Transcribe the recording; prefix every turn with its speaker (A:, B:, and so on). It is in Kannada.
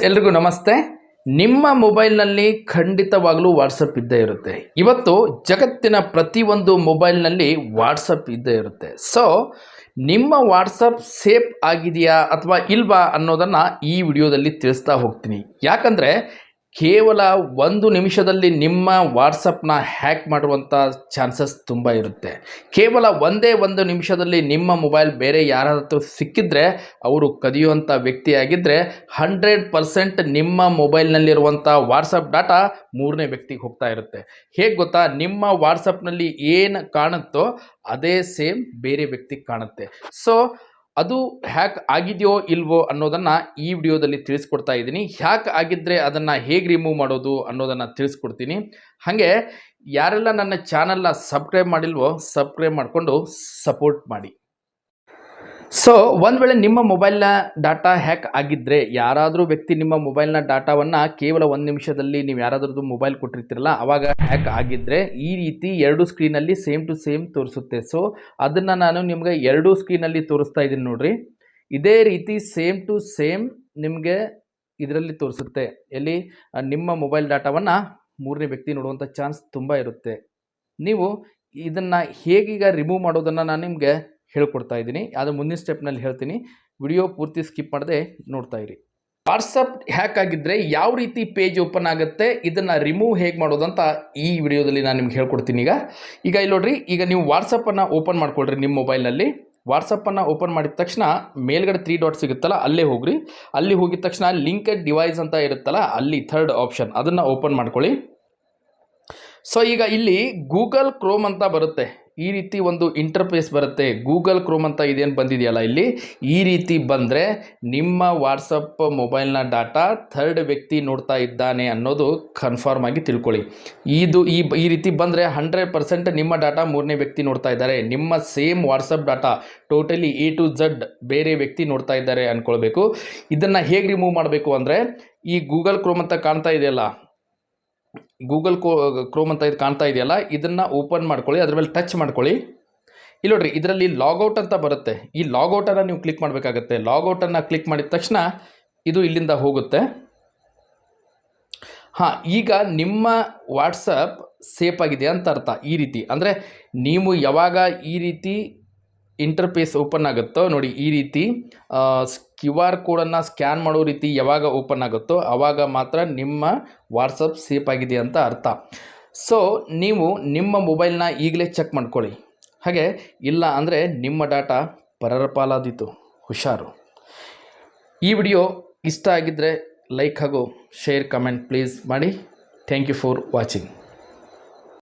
A: ಎಲ್ರಿಗೂ ನಮಸ್ತೆ. ನಿಮ್ಮ ಮೊಬೈಲ್ನಲ್ಲಿ ಖಂಡಿತವಾಗಲೂ ವಾಟ್ಸಪ್ ಇದ್ದೇ ಇರುತ್ತೆ. ಇವತ್ತು ಜಗತ್ತಿನ ಪ್ರತಿಯೊಂದು ಮೊಬೈಲ್ನಲ್ಲಿ ವಾಟ್ಸಪ್ ಇದ್ದೇ ಇರುತ್ತೆ. ಸೊ ನಿಮ್ಮ ವಾಟ್ಸಪ್ ಸೇಫ್ ಆಗಿದೆಯಾ ಅಥವಾ ಇಲ್ವಾ ಅನ್ನೋದನ್ನು ಈ ವಿಡಿಯೋದಲ್ಲಿ ತಿಳಿಸ್ತಾ ಹೋಗ್ತೀನಿ. ಯಾಕಂದರೆ ಕೇವಲ 1 ನಿಮಿಷದಲ್ಲಿ ನಿಮ್ಮ ವಾಟ್ಸಪ್ನ ಹ್ಯಾಕ್ ಮಾಡುವಂಥ ಚಾನ್ಸಸ್ ತುಂಬ ಇರುತ್ತೆ. ಕೇವಲ ಒಂದೇ 1 ನಿಮಿಷದಲ್ಲಿ ನಿಮ್ಮ ಮೊಬೈಲ್ ಬೇರೆ ಯಾರಾದರೂ ಸಿಕ್ಕಿದ್ರೆ ಅವರು ಕದಿಯುವಂಥ ವ್ಯಕ್ತಿಯಾಗಿದ್ದರೆ 100% ನಿಮ್ಮ ಮೊಬೈಲ್ನಲ್ಲಿರುವಂಥ ವಾಟ್ಸಪ್ ಡಾಟಾ 3ನೇ ವ್ಯಕ್ತಿಗೆ ಹೋಗ್ತಾ ಇರುತ್ತೆ. ಹೇಗೆ ಗೊತ್ತಾ, ನಿಮ್ಮ ವಾಟ್ಸಪ್ನಲ್ಲಿ ಏನು ಕಾಣುತ್ತೋ ಅದೇ ಸೇಮ್ ಬೇರೆ ವ್ಯಕ್ತಿಗೆ ಕಾಣುತ್ತೆ. ಸೊ ಅದು ಹ್ಯಾಕ್ ಆಗಿದೆಯೋ ಇಲ್ವೋ ಅನ್ನೋದನ್ನು ಈ ವಿಡಿಯೋದಲ್ಲಿ ತಿಳಿಸ್ಕೊಡ್ತಾ ಇದ್ದೀನಿ. ಹ್ಯಾಕ್ ಆಗಿದ್ದರೆ ಅದನ್ನು ಹೇಗೆ ರಿಮೂವ್ ಮಾಡೋದು ಅನ್ನೋದನ್ನು ತಿಳಿಸ್ಕೊಡ್ತೀನಿ. ಹಾಗೆ ಯಾರೆಲ್ಲ ನನ್ನ ಚಾನಲ್ನ ಸಬ್ಸ್ಕ್ರೈಬ್ ಮಾಡಿಲ್ವೋ ಸಬ್ಸ್ಕ್ರೈಬ್ ಮಾಡಿಕೊಂಡು ಸಪೋರ್ಟ್ ಮಾಡಿ. ಸೊ ಒಂದು ವೇಳೆ ನಿಮ್ಮ ಮೊಬೈಲ್ನ ಡಾಟಾ ಹ್ಯಾಕ್ ಆಗಿದ್ದರೆ, ಯಾರಾದರೂ ವ್ಯಕ್ತಿ ನಿಮ್ಮ ಮೊಬೈಲ್ನ ಡಾಟಾವನ್ನು ಕೇವಲ 1 ನಿಮಿಷದಲ್ಲಿ ನೀವು ಯಾರಾದ್ರದ್ದು ಮೊಬೈಲ್ ಕೊಟ್ಟಿರ್ತೀರಲ್ಲ ಆವಾಗ ಹ್ಯಾಕ್ ಆಗಿದ್ದರೆ ಈ ರೀತಿ 2 ಸ್ಕ್ರೀನಲ್ಲಿ ಸೇಮ್ ಟು ಸೇಮ್ ತೋರಿಸುತ್ತೆ. ಸೊ ಅದನ್ನು ನಾನು ನಿಮಗೆ 2 ಸ್ಕ್ರೀನಲ್ಲಿ ತೋರಿಸ್ತಾ ಇದ್ದೀನಿ ನೋಡ್ರಿ. ಇದೇ ರೀತಿ ಸೇಮ್ ಟು ಸೇಮ್ ನಿಮಗೆ ಇದರಲ್ಲಿ ತೋರಿಸುತ್ತೆ. ಎಲ್ಲಿ ನಿಮ್ಮ ಮೊಬೈಲ್ ಡಾಟಾವನ್ನು 3ನೇ ವ್ಯಕ್ತಿ ನೋಡುವಂಥ ಚಾನ್ಸ್ ತುಂಬ ಇರುತ್ತೆ. ನೀವು ಇದನ್ನು ಹೇಗೀಗ ರಿಮೂವ್ ಮಾಡೋದನ್ನು ನಾನು ನಿಮಗೆ ಹೇಳ್ಕೊಡ್ತಾ ಇದ್ದೀನಿ. ಅದು ಮುಂದಿನ ಸ್ಟೆಪ್ನಲ್ಲಿ ಹೇಳ್ತೀನಿ. ವಿಡಿಯೋ ಪೂರ್ತಿ ಸ್ಕಿಪ್ ಮಾಡದೆ ನೋಡ್ತಾ ಇರಿ. ವಾಟ್ಸಪ್ ಹ್ಯಾಕ್ ಆಗಿದ್ದರೆ ಯಾವ ರೀತಿ ಪೇಜ್ ಓಪನ್ ಆಗುತ್ತೆ, ಇದನ್ನು ರಿಮೂವ್ ಹೇಗೆ ಮಾಡೋದಂತ ಈ ವಿಡಿಯೋದಲ್ಲಿ ನಾನು ನಿಮ್ಗೆ ಹೇಳ್ಕೊಡ್ತೀನಿ. ಈಗ ಇಲ್ಲಿ ನೋಡ್ರಿ, ಈಗ ನೀವು ವಾಟ್ಸಪ್ಪನ್ನು ಓಪನ್ ಮಾಡ್ಕೊಳ್ರಿ. ನಿಮ್ಮ ಮೊಬೈಲ್ನಲ್ಲಿ ವಾಟ್ಸಪ್ಪನ್ನು ಓಪನ್ ಮಾಡಿದ ತಕ್ಷಣ ಮೇಲ್ಗಡೆ 3 ಡಾಟ್ ಸಿಗುತ್ತಲ್ಲ ಅಲ್ಲೇ ಹೋಗ್ರಿ. ಅಲ್ಲಿ ಹೋಗಿದ ತಕ್ಷಣ ಲಿಂಕ್ಡ್ ಡಿವೈಸ್ ಅಂತ ಇರುತ್ತಲ್ಲ ಅಲ್ಲಿ 3rd ಆಪ್ಷನ್ ಅದನ್ನು ಓಪನ್ ಮಾಡ್ಕೊಳ್ಳಿ. ಸೊ ಈಗ ಇಲ್ಲಿ ಗೂಗಲ್ ಕ್ರೋಮ್ ಅಂತ ಬರುತ್ತೆ. ಈ ರೀತಿ ಒಂದು ಇಂಟರ್ಫೇಸ್ ಬರುತ್ತೆ. ಗೂಗಲ್ ಕ್ರೋಮ್ ಅಂತ ಇದೇನು ಬಂದಿದೆಯಲ್ಲ ಇಲ್ಲಿ ಈ ರೀತಿ ಬಂದರೆ ನಿಮ್ಮ ವಾಟ್ಸಪ್ ಮೊಬೈಲ್ನ ಡಾಟಾ 3rd ವ್ಯಕ್ತಿ ನೋಡ್ತಾ ಇದ್ದಾನೆ ಅನ್ನೋದು ಕನ್ಫರ್ಮ್ ಆಗಿ ತಿಳ್ಕೊಳ್ಳಿ. ಈ ರೀತಿ ಬಂದರೆ 100% ನಿಮ್ಮ ಡಾಟಾ 3ನೇ ವ್ಯಕ್ತಿ ನೋಡ್ತಾ ಇದ್ದಾರೆ. ನಿಮ್ಮ same WhatsApp data totally A to Z ಬೇರೆ ವ್ಯಕ್ತಿ ನೋಡ್ತಾ ಇದ್ದಾರೆ ಅಂದ್ಕೊಳ್ಬೇಕು. ಇದನ್ನು ಹೇಗೆ ರಿಮೂವ್ ಮಾಡಬೇಕು ಅಂದರೆ, ಈ ಗೂಗಲ್ ಕ್ರೋಮ್ ಅಂತ ಕಾಣ್ತಾ ಇದೆಯಲ್ಲ, ಗೂಗಲ್ ಕ್ರೋಮ್ ಅಂತ ಇದು ಕಾಣ್ತಾ ಇದೆಯಲ್ಲ, ಇದನ್ನು ಓಪನ್ ಮಾಡ್ಕೊಳ್ಳಿ. ಅದ್ರ ಮೇಲೆ ಟಚ್ ಮಾಡ್ಕೊಳ್ಳಿ. ಇಲ್ಲಿ ನೋಡ್ರಿ, ಇದರಲ್ಲಿ ಲಾಗೌಟ್ ಅಂತ ಬರುತ್ತೆ. ಈ ಲಾಗೌಟನ್ನು ನೀವು ಕ್ಲಿಕ್ ಮಾಡಬೇಕಾಗತ್ತೆ. ಲಾಗೌಟನ್ನು ಕ್ಲಿಕ್ ಮಾಡಿದ ತಕ್ಷಣ ಇದು ಇಲ್ಲಿಂದ ಹೋಗುತ್ತೆ. ಈಗ ನಿಮ್ಮ ವಾಟ್ಸಪ್ ಸೇಫ್ ಆಗಿದೆ ಅಂತ ಅರ್ಥ. ಈ ರೀತಿ ಅಂದರೆ ನೀವು ಯಾವಾಗ ಈ ರೀತಿ ಇಂಟರ್ಫೇಸ್ ಓಪನ್ ಆಗುತ್ತೋ ನೋಡಿ, ಈ ರೀತಿ QR ಕೋಡನ್ನು ಸ್ಕ್ಯಾನ್ ಮಾಡೋ ರೀತಿ ಯಾವಾಗ ಓಪನ್ ಆಗುತ್ತೋ ಆವಾಗ ಮಾತ್ರ ನಿಮ್ಮ ವಾಟ್ಸಪ್ ಸೇಫ್ ಆಗಿದೆ ಅಂತ ಅರ್ಥ. ಸೊ ನೀವು ನಿಮ್ಮ ಮೊಬೈಲ್ನ ಈಗಲೇ ಚೆಕ್ ಮಾಡ್ಕೊಳ್ಳಿ. ಹಾಗೆ ಇಲ್ಲ ಅಂದರೆ ನಿಮ್ಮ ಡಾಟಾ ಪರರ ಪಾಲಾದೀತು, ಹುಷಾರು. ಈ ವಿಡಿಯೋ ಇಷ್ಟ ಆಗಿದ್ದರೆ ಲೈಕ್ ಹಾಗೂ ಶೇರ್ ಕಮೆಂಟ್ ಪ್ಲೀಸ್ ಮಾಡಿ. Thank you for watching.